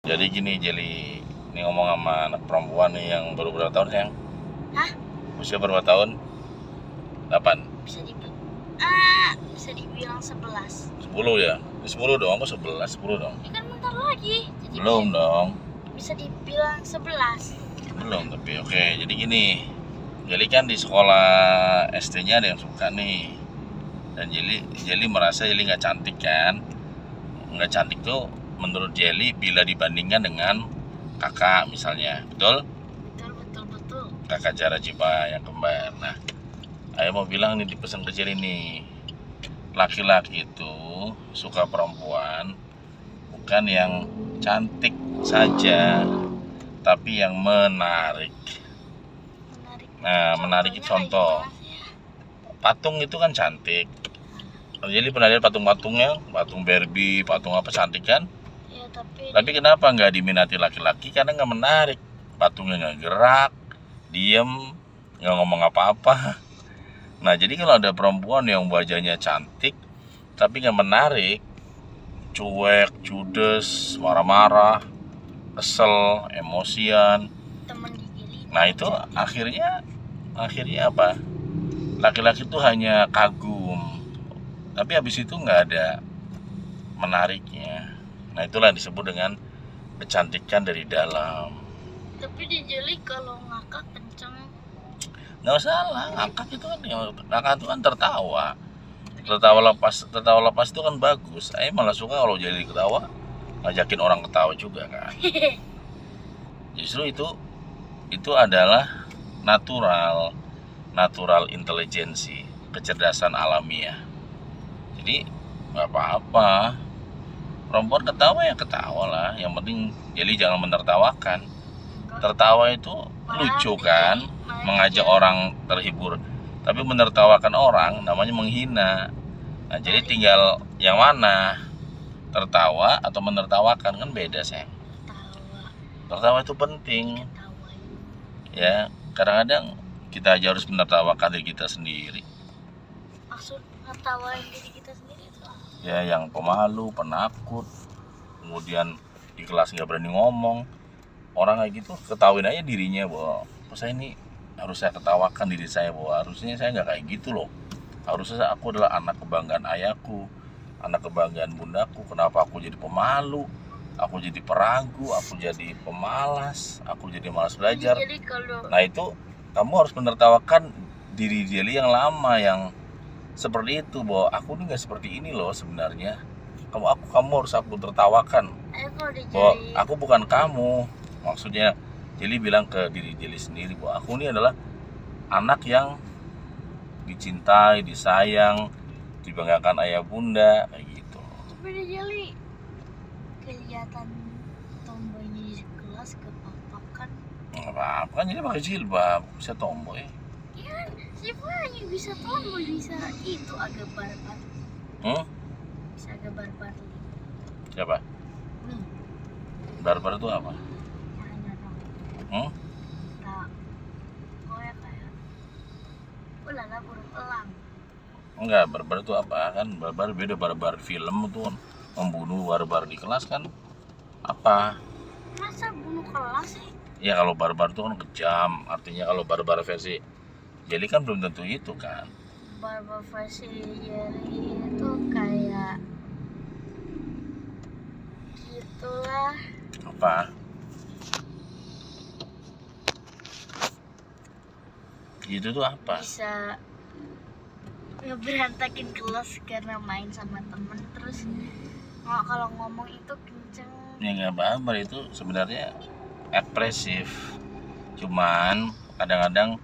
Jadi gini Jeli, ini ngomong sama anak perempuan nih yang baru berapa tahun sayang? Hah? Usia berapa tahun? 8? Bisa dibilang 11. 10 ya? 10 dong, kok 11? 10 dong? Ya kan bentar lagi. Jadi Belum dong. bisa dibilang 11. Belum tapi oke. Jadi gini, Jeli kan di sekolah SD-nya ada yang suka nih. Dan Jeli merasa Jeli nggak cantik kan? Nggak cantik tuh menurut Jeli bila dibandingkan dengan kakak misalnya, betul? Betul. Kakak Jara Jipa yang kembar. Nah, ayah mau bilang nih di pesan kecil ini, laki-laki itu suka perempuan bukan yang cantik saja, tapi yang menarik. Nah, menarik itu contoh. Patung itu kan cantik. Jadi pernah lihat patung-patungnya, patung Barbie, patung apa cantik kan? Ya, Tapi kenapa nggak diminati laki-laki? Karena nggak menarik. Patungnya nggak gerak, diem, nggak ngomong apa-apa. Nah, jadi kalau ada perempuan yang wajahnya cantik, tapi nggak menarik, cuek, judes, marah-marah, kesel, emosian. temen digili. Nah, itu akhirnya apa? Laki-laki itu hanya kagum, tapi habis itu nggak ada menariknya. Nah, itulah yang disebut dengan kecantikan dari dalam. Tapi dijeli kalau ngakak kenceng. Nggak salah, ngakak itu kan tertawa. Tertawa lepas itu kan bagus. Saya malah suka kalau jadi ketawa, ngajakin orang ketawa juga kan. Justru itu adalah natural intelijensi, kecerdasan alamiah. Jadi nggak apa-apa, perempuan ketawa ya ketawa lah, yang penting jadi jangan menertawakan. Tertawa itu lucu kan, mengajak orang terhibur, tapi menertawakan orang namanya menghina. Nah, jadi tinggal yang mana, tertawa atau menertawakan, kan beda sayang. Tertawa itu penting ya. Kadang-kadang kita aja harus menertawakan diri kita sendiri. Maksud ngetawain diri kita sendiri itu Ya, yang pemalu, penakut, kemudian di kelas nggak berani ngomong, orang kayak gitu ketawain aja dirinya bahwa saya ini harus saya ketawakan diri saya, bahwa harusnya saya nggak kayak gitu loh. Harusnya aku adalah anak kebanggaan ayahku, anak kebanggaan bundaku. Kenapa aku jadi pemalu, aku jadi peragu, aku jadi pemalas, aku jadi malas belajar. Jadi kalau Nah, itu kamu harus menertawakan diri yang lama yang seperti itu, bahwa aku ini nggak seperti ini loh sebenarnya. Kamu harus aku tertawakan kalau bahwa dijeli aku bukan kamu. Maksudnya Jeli bilang ke diri Jeli sendiri bahwa aku ini adalah anak yang dicintai, disayang, dibanggakan ayah bunda, kayak gitu. tapi dijeli kelihatan tomboynya di kelas ke papa kan. Nggak apa-apa kan, jadi pakai jilbab bisa tomboy. Ya siapa bisa tomboy, bisa itu agak barbar. Bisa agak barbar. Siapa? Nih, Barbar itu apa? jangan Hmm? tak. Oh ya kayak ulala burung elang. Enggak, barbar itu apa? Kan barbar beda, barbar film itu kan membunuh barbar di kelas kan apa? Masa bunuh kelas sih? Ya kalau barbar itu kan kejam, artinya kalau barbar versi Jeli kan belum tentu itu kan. Barbar versi Yeri itu kayak gitulah. Apa? Gitu tuh apa? Bisa ngeberantakin kelas karena main sama temen, terus kalau ngomong itu kenceng. Ya nggak barbar, itu sebenarnya ekspresif. Cuman kadang-kadang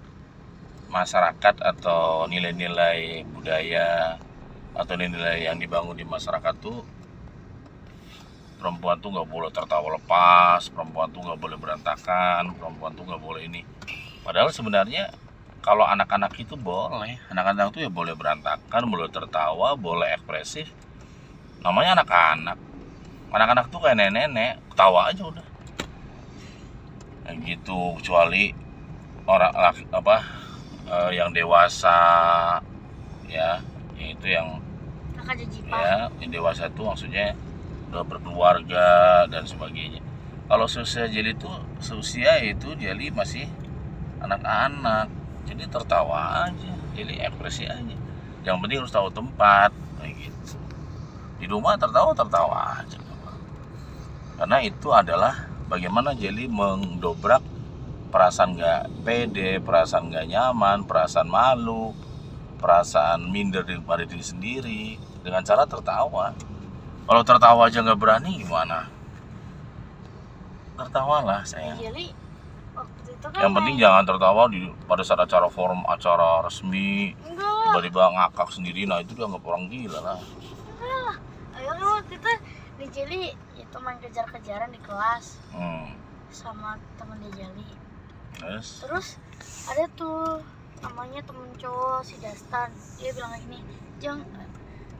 masyarakat atau nilai-nilai budaya atau nilai yang dibangun di masyarakat tuh, perempuan tuh nggak boleh tertawa lepas, perempuan tuh nggak boleh berantakan, perempuan tuh nggak boleh ini. Padahal sebenarnya kalau anak-anak itu boleh, anak-anak tuh ya boleh berantakan, boleh tertawa, boleh ekspresif. Namanya anak-anak. Anak-anak tuh kayak nenek-nenek, ketawa aja udah. Kayak gitu, kecuali orang yang dewasa ya, itu yang Kakak Jajipa. ya, yang dewasa itu maksudnya udah berkeluarga dan sebagainya. Kalau seusia Jeli itu seusia itu Jeli masih anak-anak, jadi tertawa aja, Jeli ekspresi aja. Yang penting harus tahu tempat kayak gitu. Di rumah tertawa aja, karena itu adalah bagaimana Jeli mendobrak perasaan nggak pede, perasaan nggak nyaman, perasaan malu, perasaan minder daripada diri sendiri dengan cara tertawa. Kalau tertawa aja nggak berani gimana? Tertawalah sayang. Jadi waktu itu kan Yang penting jangan tertawa pada saat acara forum, acara resmi, enggak lah, tiba-tiba ngakak sendiri. Nah itu dianggap orang gila lah. enggak lah. Ayo kan waktu itu di Jeli itu main kejar-kejaran di kelas sama temen di Jeli. Terus ada tuh namanya temen cowok si Dastan, dia bilang kayak gini, jangan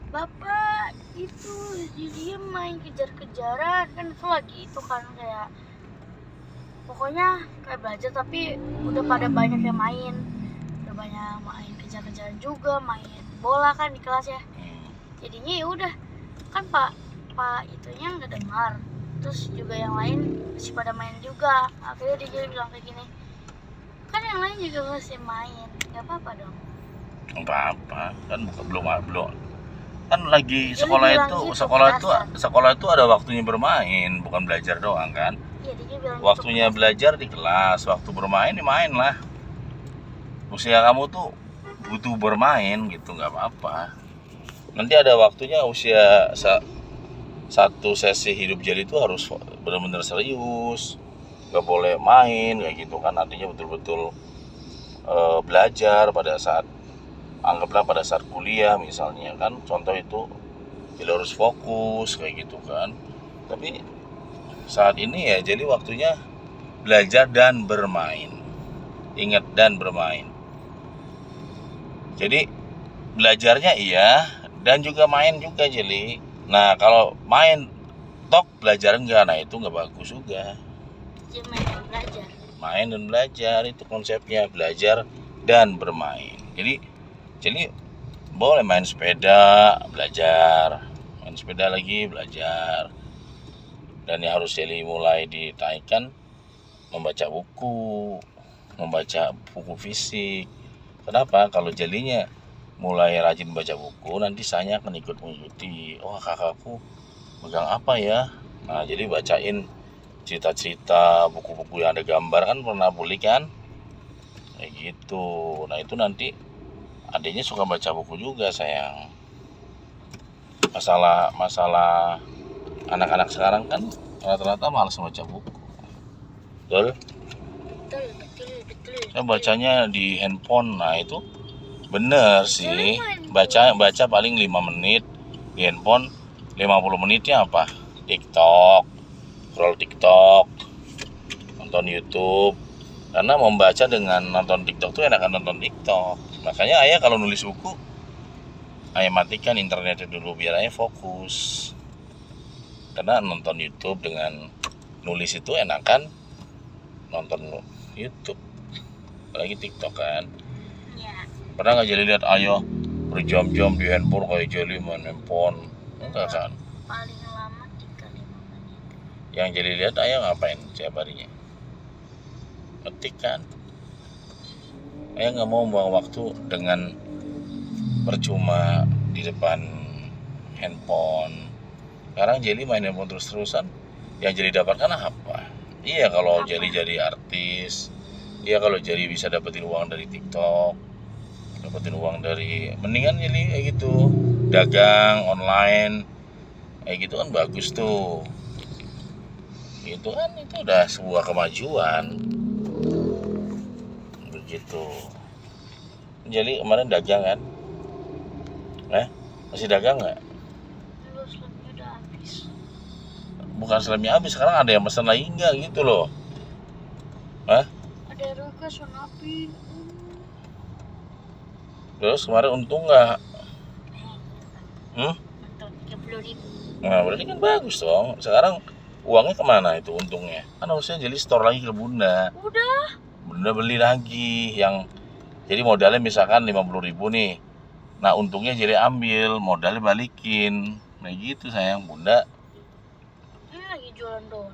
bapak itu dia main kejar-kejaran kan, itu lagi itu kan kayak pokoknya kayak belajar tapi udah pada banyak yang main, udah banyak main kejar-kejaran juga, main bola kan di kelas ya. Jadinya ya udah kan pak itunya nggak dengar, terus juga yang lain masih pada main juga. Akhirnya dia bilang kayak gini, kan yang lain juga masih main, nggak apa-apa dong. Nggak apa-apa kan, belum kan lagi Jadi sekolah bilang itu gitu, sekolah itu ada waktunya bermain, bukan belajar doang kan. Iya, dia bilang Waktunya gitu, belajar di kelas, waktu bermain main lah. Usia kamu tuh butuh bermain gitu, nggak apa-apa. Nanti ada waktunya usia satu sesi hidup Jeli itu harus benar-benar serius, nggak boleh main kayak gitu kan. Artinya betul-betul belajar pada saat, anggaplah pada saat kuliah misalnya kan, contoh itu Jeli harus fokus kayak gitu kan. Tapi saat ini ya jadi waktunya belajar dan bermain. Ingat, dan bermain. Jadi belajarnya iya dan juga main juga Jeli. Nah kalau main tok belajar enggak, nah itu nggak bagus juga. dia main dan belajar. Main dan belajar itu konsepnya, belajar dan bermain. Jadi boleh main sepeda belajar, main sepeda lagi belajar. Dan yang harus Jeli mulai ditaikkan membaca buku fisik. Kenapa? Kalau Jelinya mulai rajin baca buku, nanti saya akan ikut mengikuti. Oh, kakakku megang apa ya? Nah, jadi bacain cerita-cerita, buku-buku yang ada gambar kan pernah beli kan? Kayak gitu. Nah, itu nanti adiknya suka baca buku juga sayang. Masalah anak-anak sekarang kan rata-rata malas baca buku. Betul? Betul. Saya bacanya di handphone. Nah, itu bener sih. Baca paling 5 menit di handphone, 50 menitnya apa? TikTok, scroll TikTok, nonton YouTube. Karena membaca dengan nonton TikTok tuh enakan nonton TikTok. Makanya ayah kalau nulis buku, ayah matikan internetnya dulu biar ayah fokus. Karena nonton YouTube dengan nulis itu enakan nonton YouTube, apalagi TikTok kan. Ya. Pernah nggak Jeli lihat ayah berjam-jam di handphone kayak Jeli main handphone? Enggak kan? Paling lama 3-5 menit. Yang Jeli lihat ayah ngapain setiap harinya? Ngetik kan? Ayah nggak mau buang waktu dengan percuma di depan handphone. Sekarang Jeli main handphone terus-terusan, yang Jeli dapatkan apa? Iya kalau Jeli jadi artis, iya kalau Jeli bisa dapetin uang dari TikTok, dapetin uang dari, mendingan Jeli kayak gitu, dagang online, kayak gitu kan bagus tuh. Itu kan itu udah sebuah kemajuan. Begitu. Jeli kemarin dagang kan? Masih dagang nggak? Terus lemnya udah habis. Bukan selamnya habis, sekarang ada yang pesan lagi nggak gitu loh. Ada Ruka Sonapi. Terus kemarin untung nggak? Untuk 30.000. Nah berarti kan bagus dong. Sekarang uangnya kemana itu untungnya? Kan harusnya Jeli store lagi ke Bunda. Bunda beli lagi yang, jadi modalnya misalkan 50.000 nih. Nah untungnya Jeli ambil, modalnya balikin. Nah gitu sayang, Bunda Ini lagi jualan doang.